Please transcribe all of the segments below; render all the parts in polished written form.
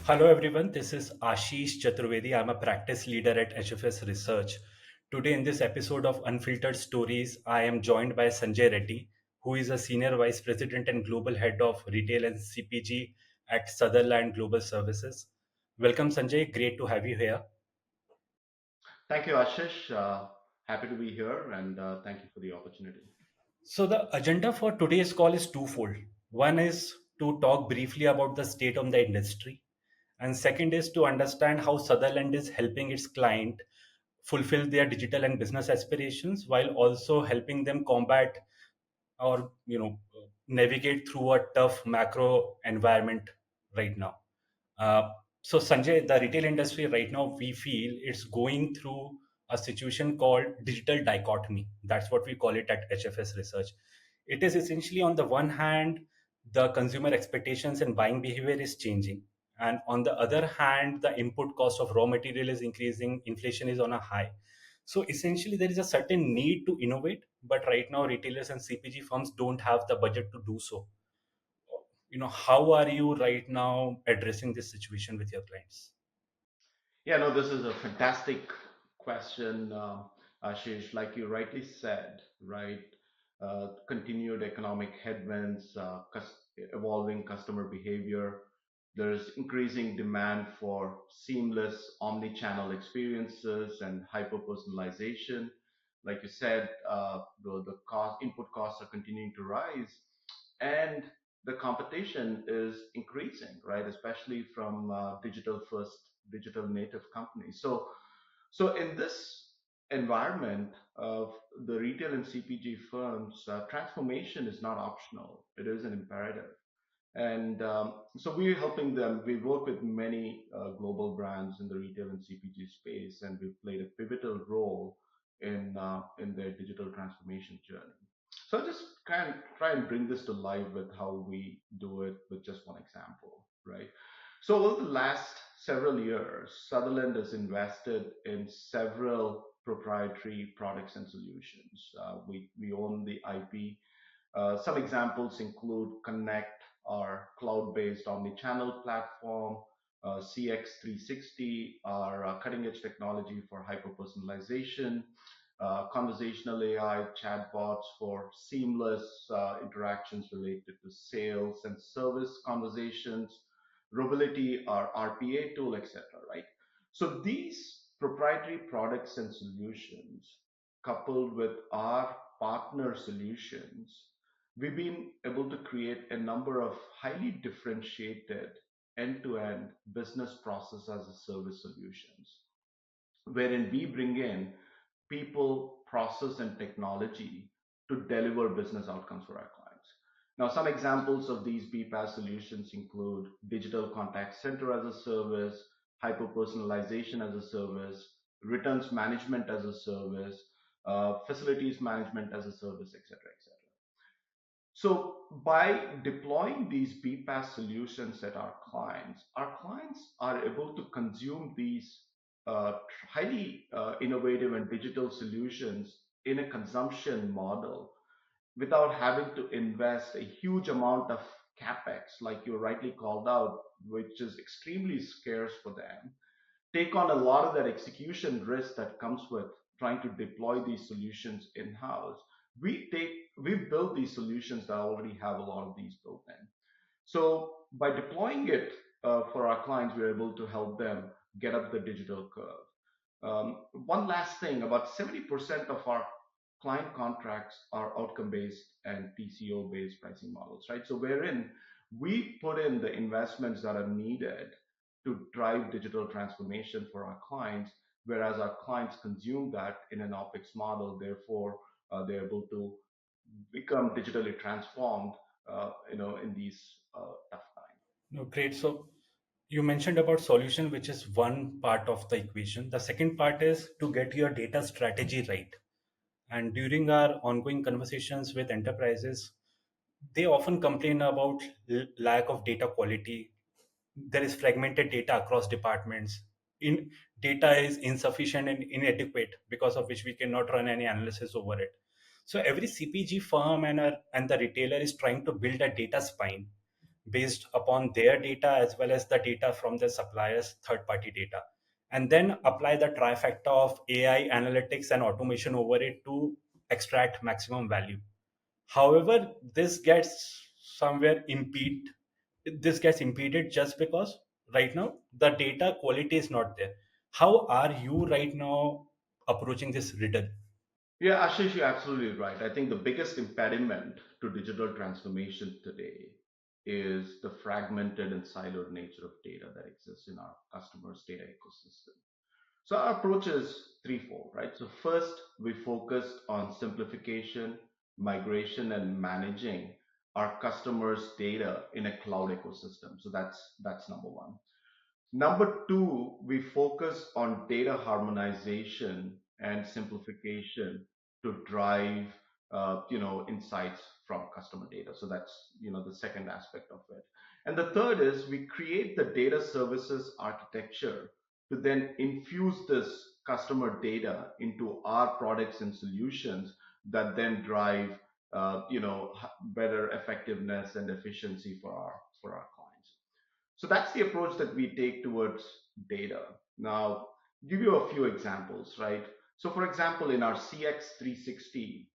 Hello everyone, this is Ashish Chaturvedi. I'm a practice leader at HFS Research. Today in this episode of Unfiltered Stories, I am joined by Sanjay Reddy, who is a senior vice president and global head of retail and CPG at Sutherland Global Services. Welcome Sanjay, great to have you here. Thank you, Ashish. Happy to be here and thank you for the opportunity. So the agenda for today's call is twofold. One is to talk briefly about the state of the industry, and second is to understand how Sutherland is helping its client fulfill their digital and business aspirations while also helping them combat or navigate through a tough macro environment right now. uh, so Sanjay, the retail industry right now, we feel it's going through a situation called digital dichotomy. That's what we call it at HFS Research. It is essentially, on the one hand, the consumer expectations and buying behavior is changing, and on the other hand, the input cost of raw material is increasing, inflation is on a high. So essentially, there is a certain need to innovate, but right now, retailers and CPG firms don't have the budget to do so. How are you right now addressing this situation with your clients? Yeah, no, this is a fantastic question, Ashish. Like you rightly said, right? Continued economic headwinds, evolving customer behavior. There's increasing demand for seamless omni-channel experiences and hyper-personalization. Like you said, the input costs are continuing to rise, and the competition is increasing, right? Especially from digital first, digital native companies. So in this environment of the retail and CPG firms, transformation is not optional; it is an imperative. And so we're helping them. We work with many global brands in the retail and CPG space, and we've played a pivotal role in their digital transformation journey. So I'll just kind of try and bring this to life with how we do it with just one example, right? So over the last several years, Sutherland has invested in several proprietary products and solutions. We own the IP. Some examples include Connect, our cloud-based omni-channel platform, CX360, our cutting-edge technology for hyper-personalization, conversational AI chatbots for seamless interactions related to sales and service conversations, Robility, our RPA tool, etc. Right? So these proprietary products and solutions, coupled with our partner solutions, we've been able to create a number of highly differentiated end-to-end business process as a service solutions, wherein we bring in people, process, and technology to deliver business outcomes for our clients. Now, some examples of these BPaaS solutions include digital contact center as a service, hyper personalization as a service, returns management as a service, facilities management as a service, etc., etc. So by deploying these BPaaS solutions at our clients are able to consume these highly innovative and digital solutions in a consumption model without having to invest a huge amount of capex, like you rightly called out, which is extremely scarce for them, take on a lot of that execution risk that comes with trying to deploy these solutions in house. We've built these solutions that already have a lot of these built in. So by deploying it for our clients, we're able to help them get up the digital curve. One last thing, about 70% of our client contracts are outcome based and TCO based pricing models, right? So wherein we put in the investments that are needed to drive digital transformation for our clients, whereas our clients consume that in an OpEx model. Therefore, they're able to become digitally transformed, in these tough times. No, great. So you mentioned about solution, which is one part of the equation. The second part is to get your data strategy right. And during our ongoing conversations with enterprises, they often complain about lack of data quality. There is fragmented data across departments. In Data is insufficient and inadequate, because of which we cannot run any analysis over it. So every CPG firm and the retailer is trying to build a data spine, based upon their data as well as the data from the suppliers' third party data, and then apply the trifecta of AI analytics and automation over it to extract maximum value. However, this gets impeded just because right now the data quality is not there. How are you right now approaching this riddle? Yeah, Ashish, you're absolutely right. I think the biggest impediment to digital transformation today is the fragmented and siloed nature of data that exists in our customers' data ecosystem. So our approach is threefold, right? So first, we focused on simplification, migration, and managing our customers' data in a cloud ecosystem. So that's number one. Number two, we focus on data harmonization and simplification to drive, insights from customer data. So that's, the second aspect of it. And the third is we create the data services architecture to then infuse this customer data into our products and solutions that then drive, better effectiveness and efficiency for our clients. So that's the approach that we take towards data. Now, give you a few examples, right? So, for example, in our CX 360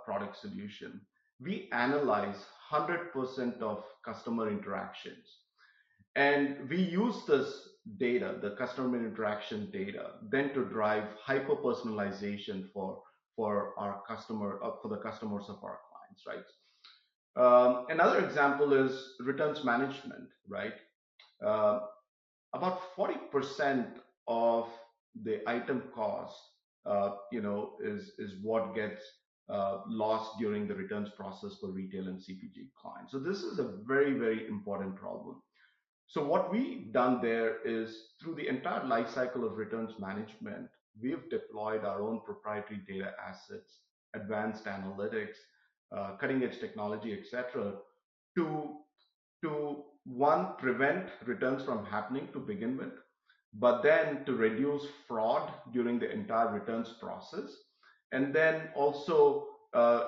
product solution, we analyze 100% of customer interactions. And we use this data, the customer interaction data, then to drive hyper personalization for the customers of our clients, right? Another example is returns management, right? Uh, about 40% of the item cost, is what gets lost during the returns process for retail and CPG clients. So this is a very, very important problem. So what we've done there is through the entire life cycle of returns management, we've deployed our own proprietary data assets, advanced analytics, cutting edge technology, etc., to one, prevent returns from happening to begin with, but then to reduce fraud during the entire returns process, and then also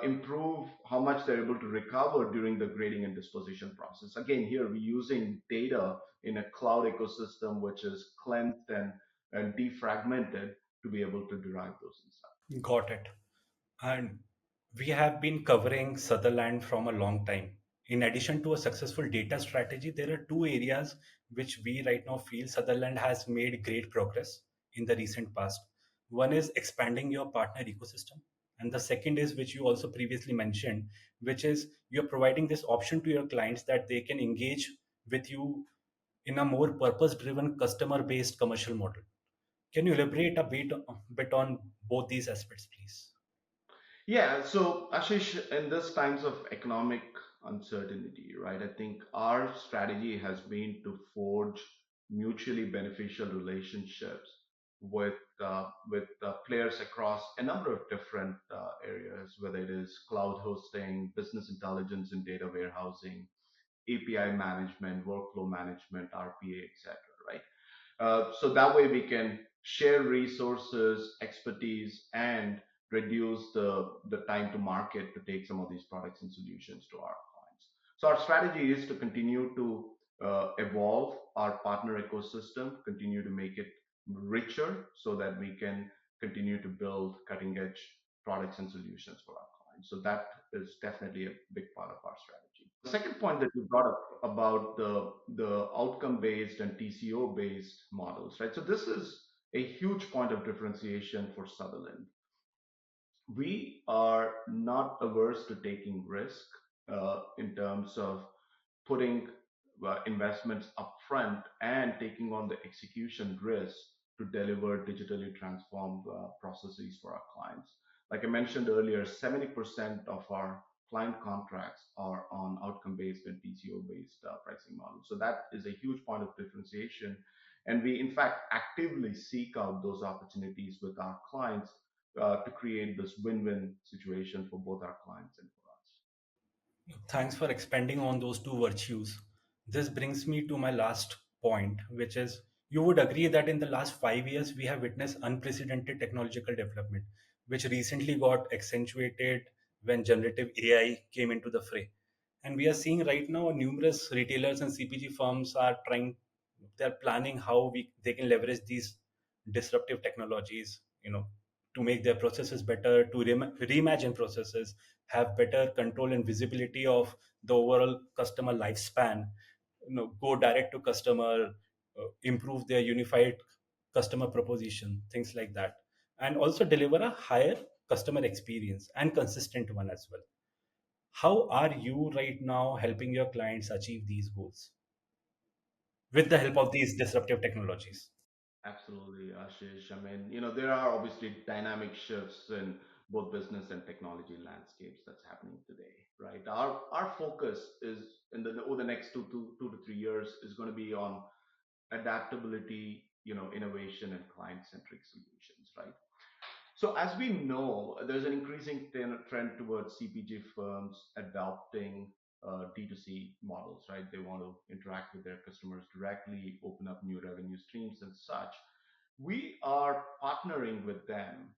improve how much they're able to recover during the grading and disposition process. Again, here we're using data in a cloud ecosystem which is cleansed and defragmented to be able to derive those insights. Got it. And we have been covering Sutherland from a long time. In addition to a successful data strategy, there are two areas which we right now feel Sutherland has made great progress in the recent past. One is expanding your partner ecosystem. And the second is, which you also previously mentioned, which is you're providing this option to your clients that they can engage with you in a more purpose driven, customer based commercial model. Can you elaborate a bit on both these aspects, please? Yeah, so Ashish, in this times of economic uncertainty, right, I think our strategy has been to forge mutually beneficial relationships with players across a number of different areas, whether it is cloud hosting, business intelligence and data warehousing, API management, workflow management, RPA, etc. Right? So that way we can share resources, expertise, and reduce the time to market to take some of these products and solutions to our clients. So our strategy is to continue to evolve our partner ecosystem, continue to make it richer so that we can continue to build cutting edge products and solutions for our clients. So that is definitely a big part of our strategy. The second point that you brought up about the outcome based and TCO based models, right? So this is a huge point of differentiation for Sutherland. We are not averse to taking risk in terms of putting investments upfront and taking on the execution risk to deliver digitally transformed processes for our clients. Like I mentioned earlier, 70% of our client contracts are on outcome based and TCO based pricing models. So that is a huge point of differentiation. And we, in fact, actively seek out those opportunities with our clients to create this win win situation for both our clients and for us. Thanks for expanding on those two virtues. This brings me to my last point, which is you would agree that in the last 5 years, we have witnessed unprecedented technological development, which recently got accentuated when generative AI came into the fray. And we are seeing right now numerous retailers and CPG firms are trying, they're planning how they can leverage these disruptive technologies, to make their processes better, to reimagine processes, have better control and visibility of the overall customer lifespan, go direct to customer, improve their unified customer proposition, things like that, and also deliver a higher customer experience and consistent one as well. How are you right now helping your clients achieve these goals with the help of these disruptive technologies? Absolutely, Ashish. I mean, there are obviously dynamic shifts in both business and technology landscapes that's happening today, right? Our focus is over the next 2 to 3 years is going to be on adaptability, innovation and client-centric solutions, right? So as we know, there's an increasing trend towards CPG firms adopting D2C models, right? They want to interact with their customers directly, open up new revenue streams and such. We are partnering with them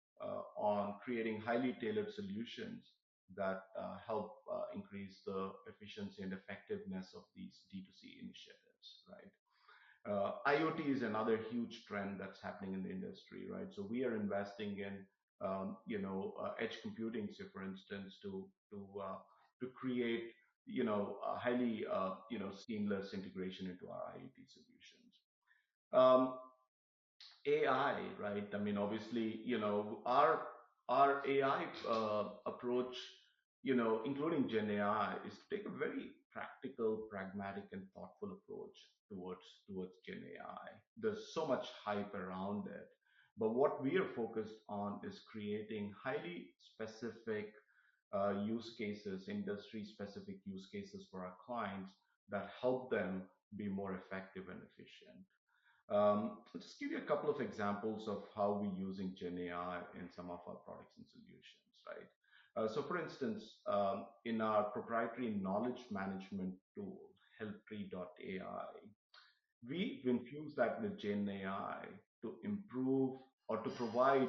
on creating highly tailored solutions that help increase the efficiency and effectiveness of these D2C initiatives, right? IoT is another huge trend that's happening in the industry, right? So we are investing in, edge computing, say for instance, to create, highly, seamless integration into our IoT solutions. Um, AI, right? I mean, obviously, our AI approach, including Gen AI, is to take a very practical, pragmatic, and thoughtful approach towards Gen AI. There's so much hype around it, but what we are focused on is creating highly specific use cases, industry-specific use cases for our clients that help them be more effective and efficient. I'll just give you a couple of examples of how we're using Gen AI in some of our products and solutions, right? So, for instance, in our proprietary knowledge management tool, helptree.ai, we've infused that with Gen AI to improve or to provide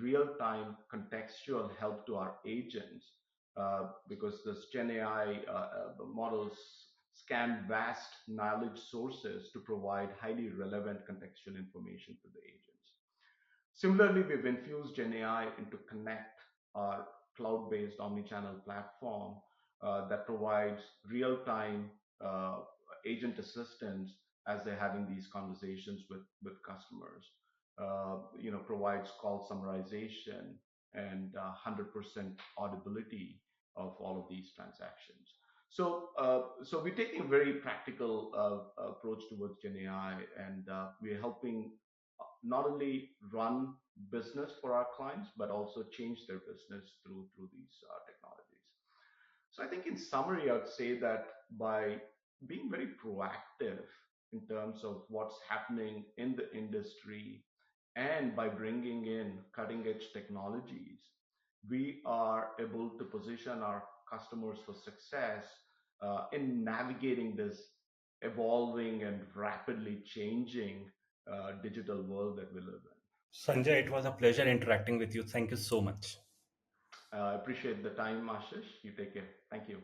real-time contextual help to our agents, because this Gen AI models scan vast knowledge sources to provide highly relevant contextual information to the agents. Similarly, we've infused Gen AI into Connect, our cloud-based omnichannel platform that provides real-time uh, agent assistance as they're having these conversations with customers. Provides call summarization and 100% audibility of all of these transactions. So we're taking a very practical approach towards Gen AI, and we're helping not only run business for our clients, but also change their business through these technologies. So I think in summary, I'd say that by being very proactive in terms of what's happening in the industry and by bringing in cutting edge technologies, we are able to position our customers for success in navigating this evolving and rapidly changing digital world that we live in. Sanjay, it was a pleasure interacting with you. Thank you so much. I appreciate the time, Ashish. You take care. Thank you.